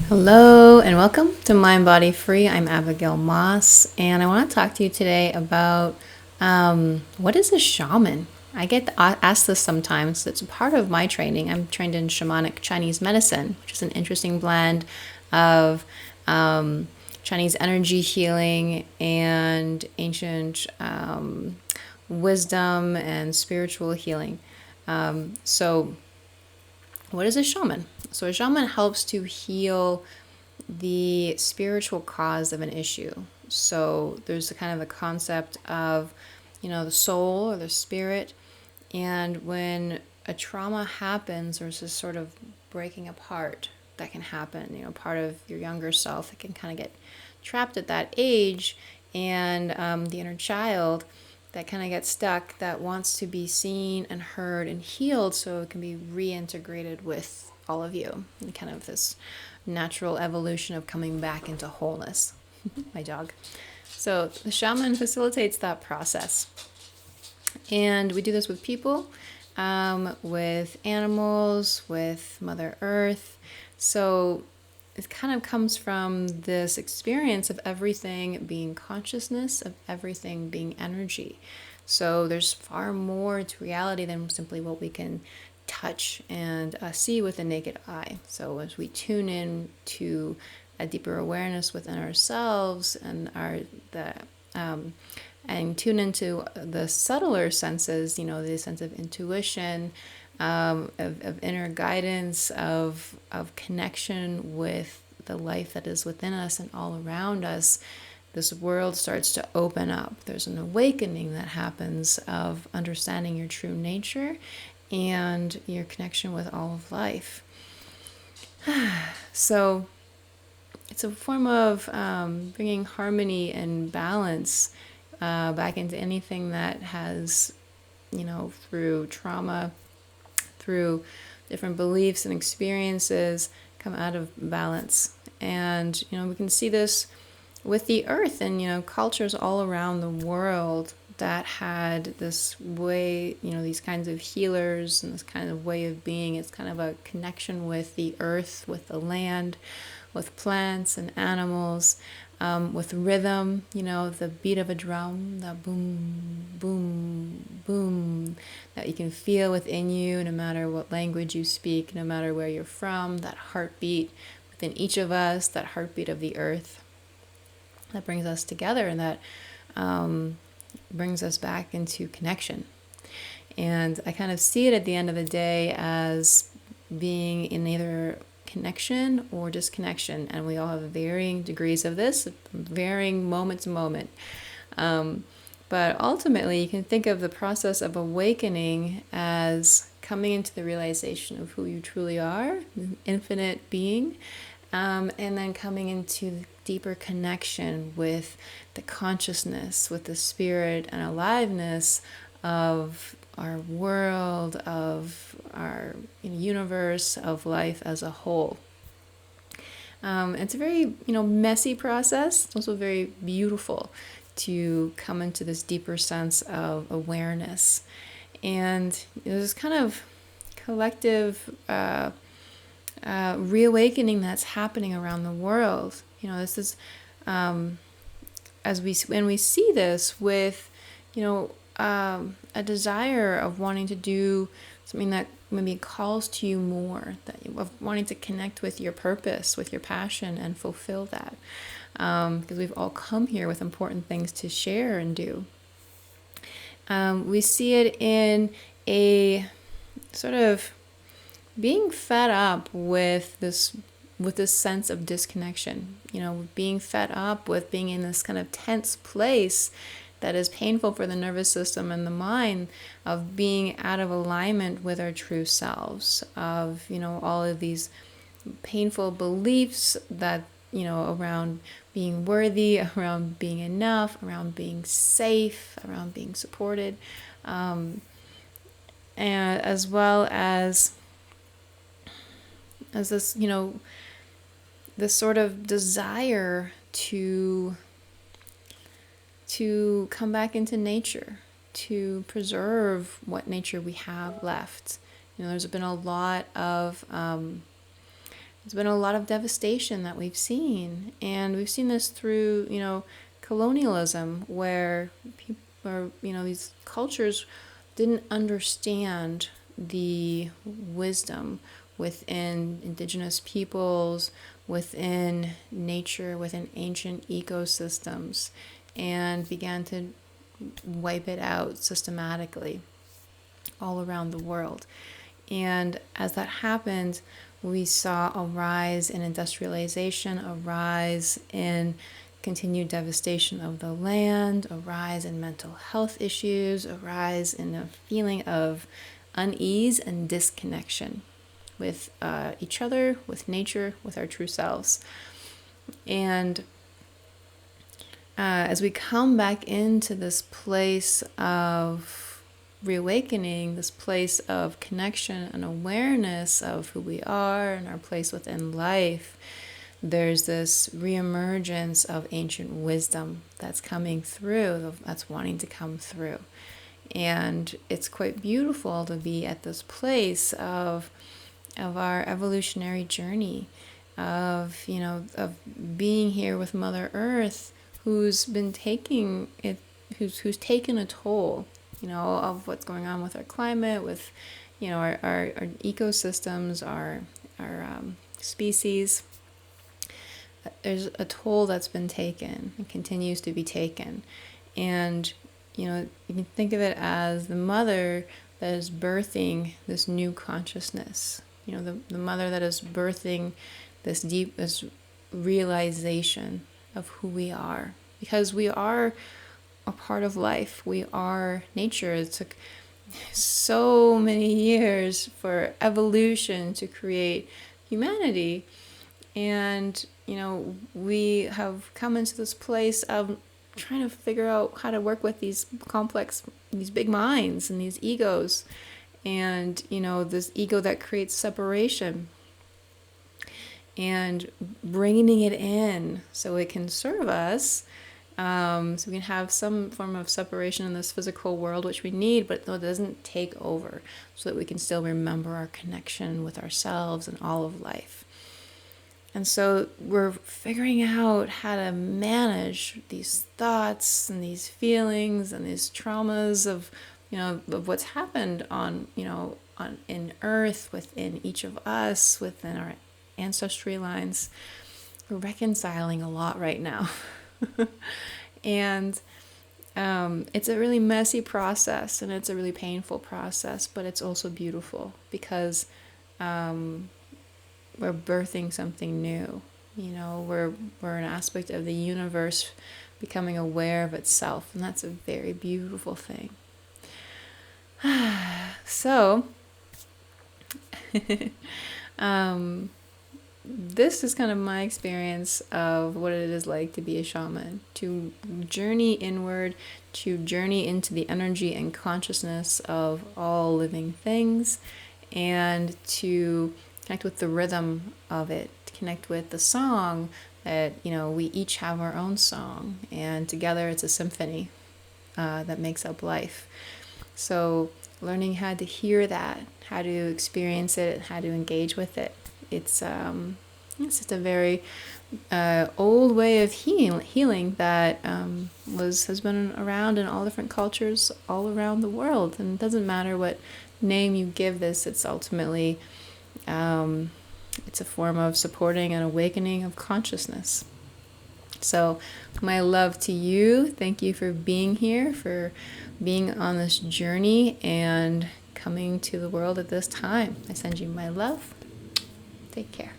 Hello and welcome to Mind Body Free. I'm Abigail Moss, and I want to talk to you today about what is a shaman? I get asked this sometimes. It's a part of my training. I'm trained in shamanic Chinese medicine, which is an interesting blend of Chinese energy healing and ancient wisdom and spiritual healing. So, what is a shaman? So, a shaman helps to heal the spiritual cause of an issue. So there's a kind of the concept of, the soul or the spirit. And when a trauma happens, there's this sort of breaking apart that can happen. Part of your younger self that can kind of get trapped at that age, and the inner child that kind of gets stuck, that wants to be seen and heard and healed so it can be reintegrated with all of you. And kind of this natural evolution of coming back into wholeness. My dog. So the shaman facilitates that process. And we do this with people, with animals, with Mother Earth. So it kind of comes from this experience of everything being consciousness, of everything being energy. So there's far more to reality than simply what we can touch and see with the naked eye. So as we tune in to a deeper awareness within ourselves and and tune into the subtler senses, the sense of intuition, of inner guidance, of connection with the life that is within us and all around us, this world starts to open up. There's an awakening that happens of understanding your true nature and your connection with all of life. So it's a form of bringing harmony and balance back into anything that has, through trauma, through different beliefs and experiences, come out of balance. And, we can see this with the earth and, cultures all around the world that had this way, these kinds of healers and this kind of way of being. It's kind of a connection with the earth, with the land, with plants and animals, with rhythm, the beat of a drum, the boom, boom, boom, that you can feel within you no matter what language you speak, no matter where you're from, that heartbeat within each of us, that heartbeat of the earth that brings us together and that brings us back into connection. And I kind of see it at the end of the day as being in either connection or disconnection, and we all have varying degrees of this, varying moment to moment. But ultimately, you can think of the process of awakening as coming into the realization of who you truly are, an infinite being, and then coming into deeper connection with the consciousness, with the spirit and aliveness of our world, of our universe, of life as a whole. It's a very messy process. It's also very beautiful to come into this deeper sense of awareness, and there's kind of collective reawakening that's happening around the world. This is when we see this with a desire of wanting to do something that maybe calls to you more, of wanting to connect with your purpose, with your passion, and fulfill that. Because we've all come here with important things to share and do. We see it in a sort of being fed up with this sense of disconnection, being fed up with being in this kind of tense place that is painful for the nervous system and the mind, of being out of alignment with our true selves, of all of these painful beliefs that around being worthy, around being enough, around being safe, around being supported, and as well as this this sort of desire to come back into nature, to preserve what nature we have left. There's been a lot of There's been a lot of devastation that we've seen, and we've seen this through, colonialism, where people, or these cultures didn't understand the wisdom within indigenous peoples, within nature, within ancient ecosystems, and began to wipe it out systematically all around the world. And as that happened, we saw a rise in industrialization, a rise in continued devastation of the land, a rise in mental health issues, a rise in a feeling of unease and disconnection with each other, with nature, with our true selves. And as we come back into this place of reawakening, this place of connection and awareness of who we are and our place within life, there's this reemergence of ancient wisdom that's coming through, that's wanting to come through. And it's quite beautiful to be at this place of our evolutionary journey, of being here with Mother Earth, who's been taking it, who's taken a toll, of what's going on with our climate, with our ecosystems, our species. There's a toll that's been taken and continues to be taken. And you can think of it as the mother that is birthing this new consciousness, the mother that is birthing this realization of who we are, because we are a part of life. We are nature. It took so many years for evolution to create humanity, and we have come into this place of trying to figure out how to work with these big minds and these egos, and this ego that creates separation, and bringing it in so it can serve us, so we can have some form of separation in this physical world, which we need, but it doesn't take over, so that we can still remember our connection with ourselves and all of life. And so we're figuring out how to manage these thoughts and these feelings and these traumas of what's happened in Earth, within each of us, within our ancestry lines. We're reconciling a lot right now. And it's a really messy process, and it's a really painful process, but it's also beautiful, because we're birthing something new. We're an aspect of the universe becoming aware of itself, and that's a very beautiful thing. So this is kind of my experience of what it is like to be a shaman, to journey inward, to journey into the energy and consciousness of all living things, and to connect with the rhythm of it, to connect with the song that, we each have our own song, and together it's a symphony that makes up life. So learning how to hear that, how to experience it, how to engage with it, it's just a very old way of healing that has been around in all different cultures all around the world. And it doesn't matter what name you give this, it's ultimately it's a form of supporting an awakening of consciousness. So my love to you. Thank you for being here, for being on this journey and coming to the world at this time. I send you my love. Take care.